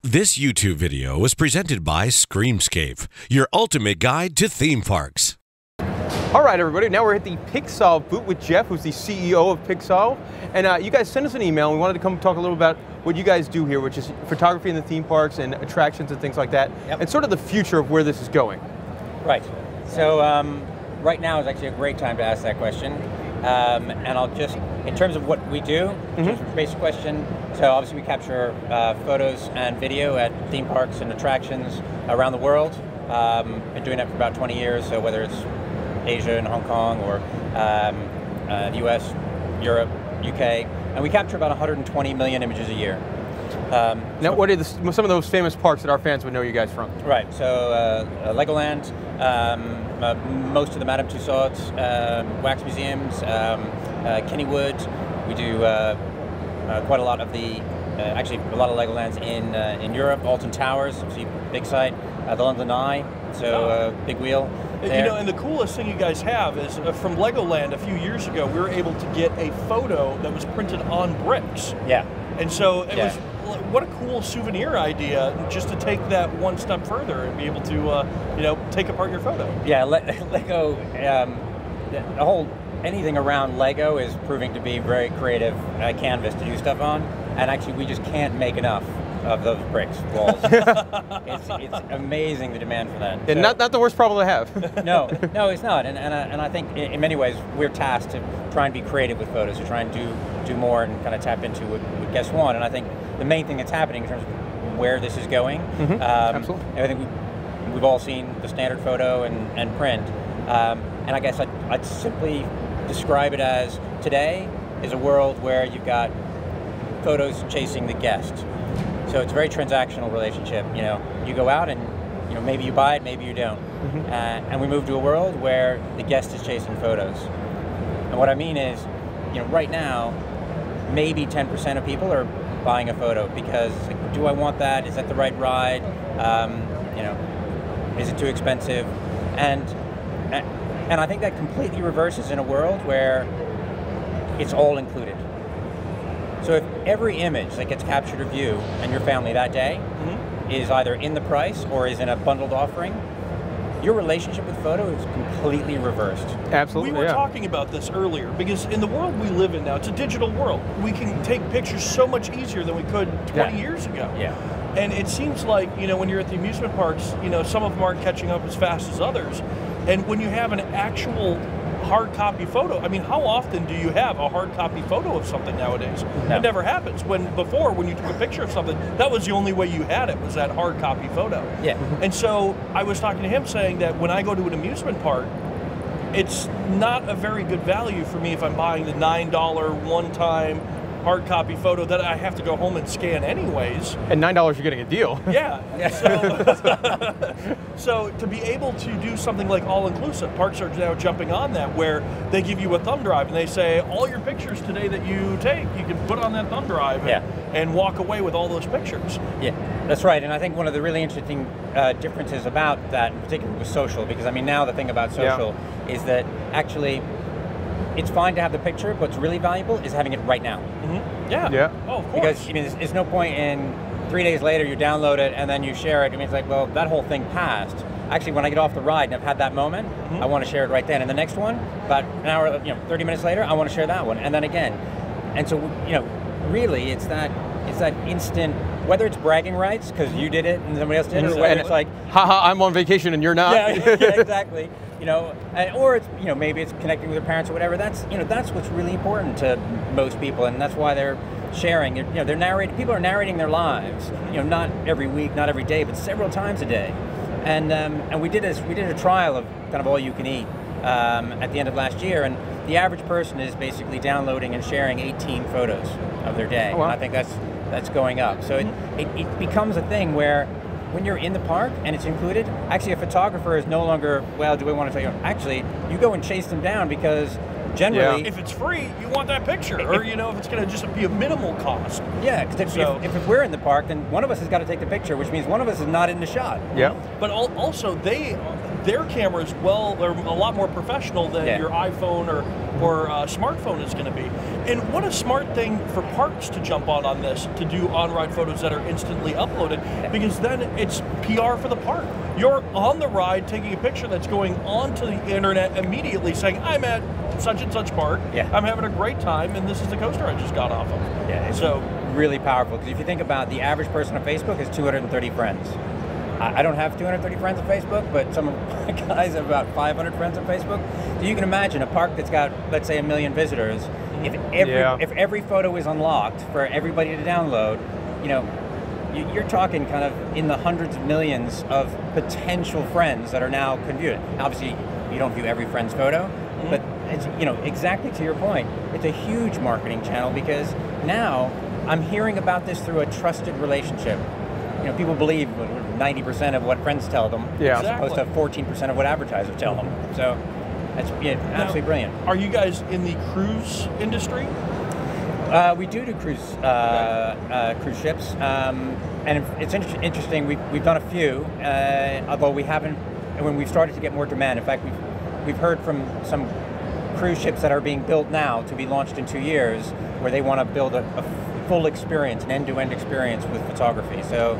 This YouTube video was presented by Screamscape, your ultimate guide to theme parks. All right, everybody, now we're at the Picsolve booth with Jeff, who's the CEO of Picsolve. And you guys sent us an email, and we wanted to come talk a little about what you guys do here, which is photography in the theme parks and attractions and things like that, and sort of the future of where this is going. Right. So right now is actually a great time to ask that question. And I'll just, in terms of what we do, just a basic question, so obviously we capture photos and video at theme parks and attractions around the world. Been doing that for about 20 years, so whether it's Asia and Hong Kong or the US, Europe, UK, and we capture about 120 million images a year. Now, what are some of those famous parks that our fans would know you guys from? Right, so Legoland, most of the Madame Tussauds, wax museums, Kennywood. We do quite a lot of the, actually a lot of Legolands in Europe. Alton Towers, obviously big site. The London Eye, so big wheel. There. You know, and the coolest thing you guys have is from Legoland a few years ago, we were able to get a photo that was printed on bricks. Yeah. And so it was, what a cool souvenir idea, just to take that one step further and be able to, you know, take apart your photo. Yeah, Lego, the whole, anything around Lego is proving to be very creative canvas to do stuff on, and actually we just can't make enough of those bricks walls. It's amazing the demand for that. And so, not the worst problem to have. no, it's not. And I think in many ways we're tasked to try and be creative with photos, to try and do more and kind of tap into what guests want. And I think the main thing that's happening in terms of where this is going, absolutely. I think we've all seen the standard photo and print. And I guess I'd simply describe it as today is a world where you've got photos chasing the guest. So it's a very transactional relationship. You know, you go out and maybe you buy it, maybe you don't. And we move to a world where the guest is chasing photos. And what I mean is, right now, maybe 10% of people are buying a photo because, like, do I want that? Is that the right ride? Is it too expensive? And I think that completely reverses in a world where it's all included. So if every image that gets captured of you and your family that day is either in the price or is in a bundled offering, your relationship with photo is completely reversed. Absolutely. We were talking about this earlier because in the world we live in now, it's a digital world. We can take pictures so much easier than we could 20 years ago. Yeah. And it seems like, when you're at the amusement parks, some of them aren't catching up as fast as others. And when you have an actual hard copy photo, I mean, how often do you have a hard copy photo of something nowadays? No. It never happens. Before, when you took a picture of something, that was the only way you had it, was that hard copy photo. Yeah. And so I was talking to him saying that when I go to an amusement park, it's not a very good value for me if I'm buying the $9 one-time hard copy photo that I have to go home and scan anyways. And $9 you're getting a deal. Yeah. So to be able to do something like all-inclusive, parks are now jumping on that, where they give you a thumb drive and they say, all your pictures today that you take, you can put on that thumb drive and walk away with all those pictures. Yeah, that's right. And I think one of the really interesting differences about that, in particular with social, because I mean now the thing about social is that actually it's fine to have the picture, but what's really valuable is having it right now. Yeah. Oh, of course. Because there's no point in 3 days later you download it and then you share it. I mean, it's like, well, that whole thing passed. Actually, when I get off the ride and I've had that moment, I want to share it right then. And the next one, about an hour, 30 minutes later, I want to share that one, and then again. And so, really, it's that instant. Whether it's bragging rights because you did it and somebody else did it, or whether it's like, haha, I'm on vacation and you're not. Yeah, exactly. Or it's maybe it's connecting with their parents or whatever. That's that's what's really important to most people, and that's why they're sharing. They're narrating. People are narrating their lives. Not every week, not every day, but several times a day. And we did a trial of kind of all you can eat at the end of last year, and the average person is basically downloading and sharing 18 photos of their day. Oh, wow. And I think that's going up. So it becomes a thing where when you're in the park and it's included, actually a photographer is no longer, well, do I want to tell you? Actually, you go and chase them down because generally... If it's free, you want that picture. Or, if it's going to just be a minimal cost. Yeah, because if we're in the park, then one of us has got to take the picture, which means one of us is not in the shot. Yeah. But also, their cameras, they're a lot more professional than your iPhone or smartphone is going to be. And what a smart thing for parks to jump on this, to do on-ride photos that are instantly uploaded, because then it's PR for the park. You're on the ride taking a picture that's going onto the internet immediately saying, I'm at such and such park, I'm having a great time, and this is the coaster I just got off of. Yeah, it's so really powerful, because if you think about the average person on Facebook has 230 friends. I don't have 230 friends on Facebook, but some of my guys have about 500 friends on Facebook. So you can imagine a park that's got, let's say, 1 million visitors. If every photo is unlocked for everybody to download, you know, you're talking kind of in the hundreds of millions of potential friends that are now can view it. Obviously, you don't view every friend's photo, but it's, you know, exactly to your point, it's a huge marketing channel, because now I'm hearing about this through a trusted relationship. You know, people believe 90% of what friends tell them, as opposed to 14% of what advertisers tell them. So that's absolutely brilliant. Are you guys in the cruise industry? We do cruise ships, and it's interesting. We've done a few, although we haven't. When we've started to get more demand, in fact, we've heard from some cruise ships that are being built now to be launched in 2 years, where they want to build a full experience, an end-to-end experience with photography. So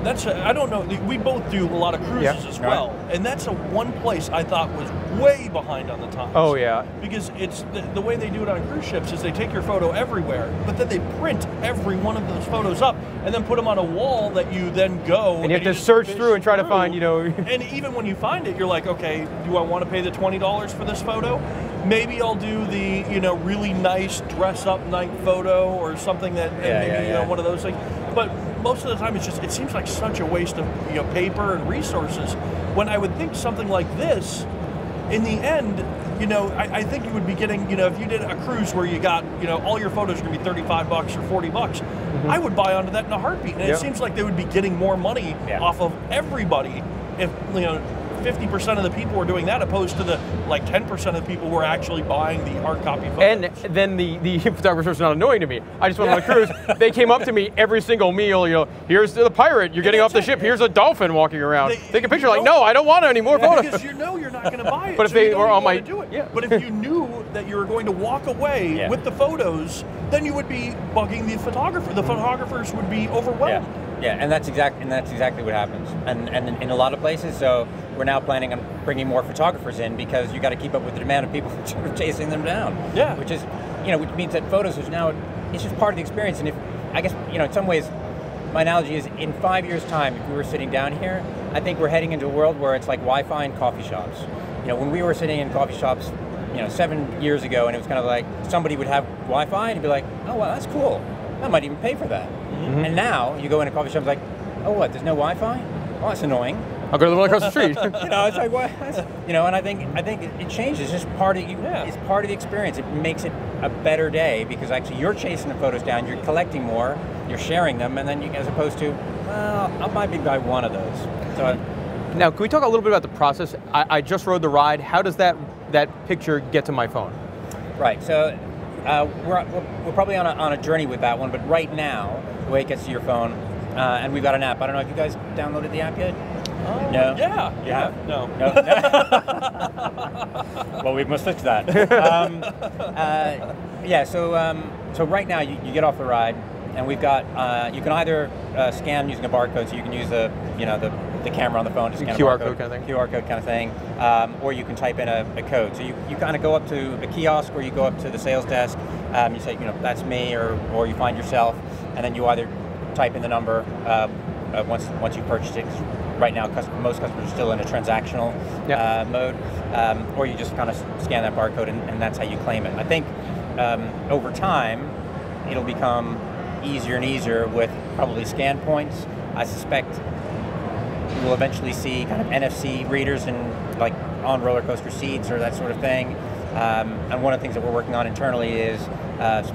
that's I don't know. We both do a lot of cruises as well, and that's one place I thought was way behind on the times. Oh yeah, because it's the way they do it on cruise ships is they take your photo everywhere, but then they print every one of those photos up and then put them on a wall that you then go and you have to search through and try to find, you know. And even when you find it, you're like, okay, do I want to pay the $20 for this photo? Maybe I'll do the, you know, really nice dress-up night photo or something that, you know, one of those things. But most of the time, it seems like such a waste of, you know, paper and resources. When I would think something like this, in the end, you know, I think you would be getting, you know, if you did a cruise where you got, you know, all your photos are going to be $35 or $40, I would buy onto that in a heartbeat. And it seems like they would be getting more money off of everybody if, you know, 50% of the people were doing that, opposed to the like 10% of the people who were actually buying the hard copy photos. And then the photographers are not annoying to me. I just went on a cruise. They came up to me every single meal. You know, here's the pirate. You're getting off the ship. Here's a dolphin walking around. Take a picture. Like, no, I don't want any more photos. Because you know you're not going to buy it. But if they were on my, But if you knew that you were going to walk away with the photos, then you would be bugging the photographer. The photographers would be overwhelmed. Yeah, and that's exactly what happens. And in a lot of places, so we're now planning on bringing more photographers in, because you got to keep up with the demand of people chasing them down. Yeah. Which is, you know, which means that photos is now, it's just part of the experience. And if, I guess, you know, in some ways, my analogy is in 5 years' time, if we were sitting down here, I think we're heading into a world where it's like Wi-Fi in coffee shops. You know, when we were sitting in coffee shops, you know, 7 years ago, and it was kind of like somebody would have Wi-Fi and you'd be like, oh, well, that's cool. I might even pay for that. And now you go in a coffee shop, it's like, oh, what? There's no Wi-Fi? Oh, that's annoying. I'll go to the one across the street. You know, it's like, what? You know, and I think it changes. It's just part of it's part of the experience. It makes it a better day, because actually you're chasing the photos down, you're collecting more, you're sharing them, and then you, as opposed to, well, I might be buy one of those. So now, can we talk a little bit about the process? I just rode the ride. How does that picture get to my phone? Right. So we're probably on a journey with that one, but right now the way it gets to your phone, and we've got an app. I don't know if you guys downloaded the app yet. No. Yeah. You have? No. Well, we must fix that. So right now you get off the ride, and we've got you can either scan using a barcode, so you can use the camera on the phone to scan QR a code kind of thing. QR code kind of thing, or you can type in a code. So you kind of go up to a kiosk, or you go up to the sales desk. You say, you know, that's me, or you find yourself, and then you either type in the number once you purchase it. Right now, most customers are still in a transactional mode, or you just kind of scan that barcode, and that's how you claim it. I think over time, it'll become easier and easier with probably scan points. I suspect we'll eventually see kind of NFC readers and like on roller coaster seats or that sort of thing. And one of the things that we're working on internally is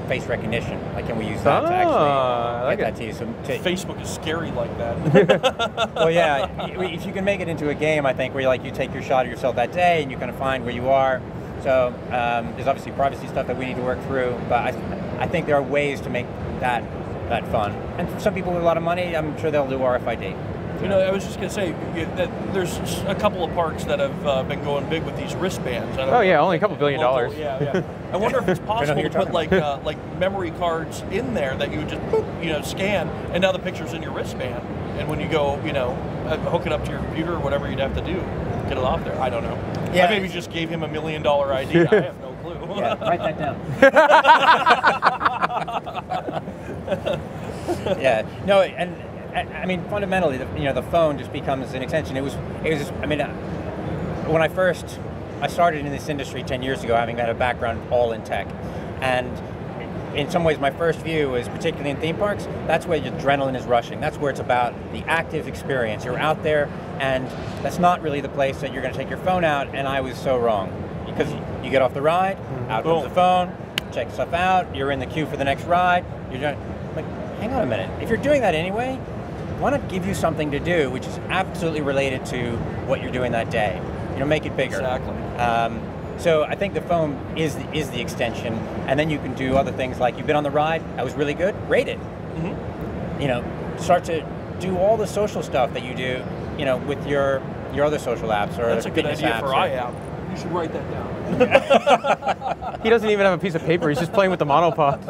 face recognition. Like, can we use that to actually get that to you? So Facebook is scary like that. Well, yeah. If you can make it into a game, I think, where you take your shot of yourself that day and you kind of find where you are. So there's obviously privacy stuff that we need to work through, but I think there are ways to make that fun. And for some people with a lot of money, I'm sure they'll do RFID. You know, I was just going to say that there's a couple of parks that have been going big with these wristbands. Oh yeah, only a couple $1 billion. Yeah. I wonder if it's possible to put like memory cards in there that you would just boop, scan, and now the picture's in your wristband. And when you go, hook it up to your computer or whatever you'd have to do, get it off there. I don't know. Yeah, I maybe just gave him $1 million idea. I have no clue. Yeah, write that down. Yeah, no, and I mean fundamentally, the phone just becomes an extension. It was just, I mean, when I started in this industry 10 years ago, having had a background all in tech, and in some ways my first view is, particularly in theme parks, that's where your adrenaline is rushing. That's where it's about the active experience. You're out there, and that's not really the place that you're going to take your phone out, and I was so wrong. Because you get off the ride, out comes the phone, check stuff out, you're in the queue for the next ride, like, hang on a minute. If you're doing that anyway, why not give you something to do which is absolutely related to what you're doing that day? Make it bigger. Exactly. So I think the phone is the extension, and then you can do other things like, you've been on the ride, that was really good, rate it. Start to do all the social stuff that you do, with your other social apps or that's a good idea for IAAPA. You should write that down. He doesn't even have a piece of paper. He's just playing with the monopod.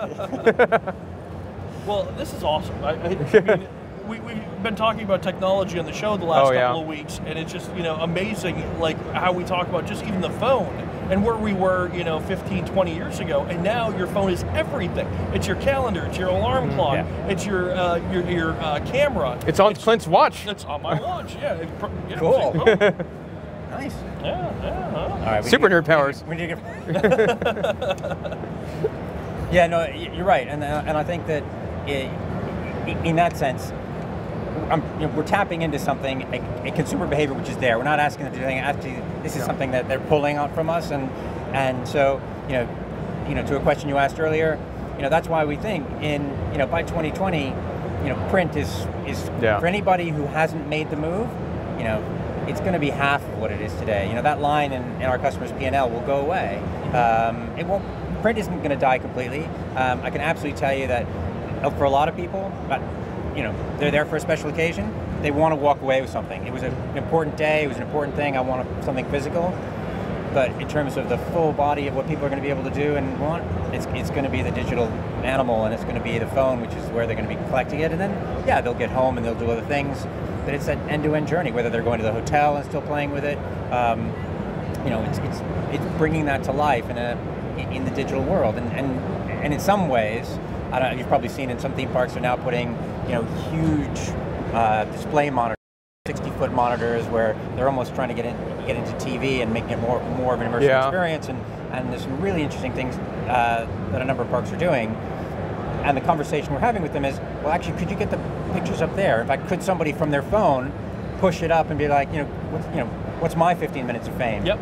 Well, this is awesome. I mean, we've been talking about technology on the show the last couple of weeks, and it's just amazing, like how we talk about just even the phone and where we were 15, 20 years ago, and now your phone is everything. It's your calendar, it's your alarm clock, it's your camera. It's on Clint's watch. It's on my watch. Yeah. Cool. Nice. Yeah. All right, Super nerd powers. We need to Yeah, no, you're right, and I think that in that sense, we're tapping into something, a consumer behavior which is there. We're not asking them to do anything. Actually, this is something that they're pulling out from us, and so to a question you asked earlier, that's why we think by 2020, print is for anybody who hasn't made the move, it's going to be half of what it is today. That line in our customers' P&L will go away. It won't. Print isn't going to die completely. I can absolutely tell you that for a lot of people, they're there for a special occasion. They want to walk away with something. It was an important day. It was an important thing. I want something physical. But in terms of the full body of what people are going to be able to do and want, it's going to be the digital animal, and it's going to be the phone, which is where they're going to be collecting it. And then, they'll get home and they'll do other things. But it's that end-to-end journey, whether they're going to the hotel and still playing with it. It's bringing that to life in the digital world. And in some ways, I don't know, you've probably seen in some theme parks are now putting huge display monitors, 60-foot monitors, where they're almost trying to get into TV and making it more of an immersive experience. And there's some really interesting things that a number of parks are doing. And the conversation we're having with them is, well, actually, could you get the pictures up there? In fact, could somebody from their phone push it up and be like, what's my 15 minutes of fame? Yep.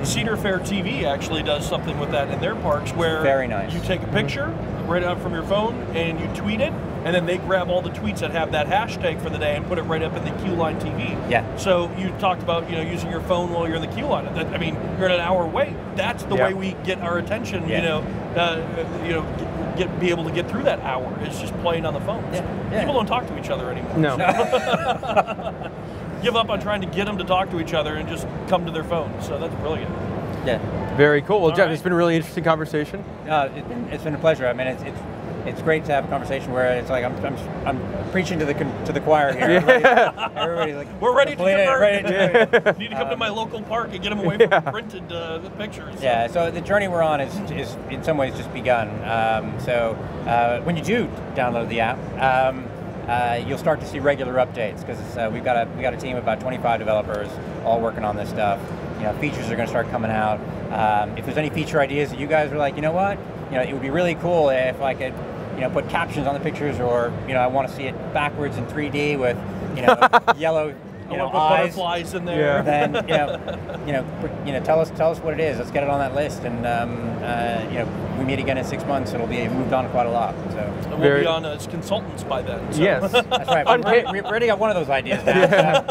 Cedar Fair TV actually does something with that in their parks, where very nice. You take a picture right out from your phone and you tweet it, and then they grab all the tweets that have that hashtag for the day and put it right up in the queue line TV. Yeah. So you talked about using your phone while you're in the queue line. I mean, you're in an hour wait. That's the way we get our attention. Be able to get through that hour. It's just playing on the phone. People don't talk to each other anymore. No. Give up on trying to get them to talk to each other and just come to their phones. So that's brilliant. Yeah. Very cool. Well, Jeff, it's been a really interesting conversation. It's been a pleasure. I mean, it's great to have a conversation where it's like I'm preaching to the choir here. Everybody's like, we're ready to convert. You need to come to my local park and get them away from printed pictures. Yeah. So the journey we're on is in some ways just begun. So when you do download the app, you'll start to see regular updates, because we've got a team of about 25 developers all working on this stuff. Features are going to start coming out. If there's any feature ideas that you guys are like, it would be really cool if I could, put captions on the pictures, or I want to see it backwards in 3D with, yellow, put eyes. Butterflies in there. Then tell us what it is. Let's get it on that list, and we meet again in 6 months. It'll be moved on quite a lot. So and we'll be on as consultants by then. So. Yes, that's right. We already got one of those ideas now.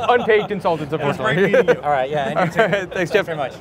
Unpaid consultants, unfortunately. It was great meeting you. All right, yeah. All right, thanks, Jeff. Very much.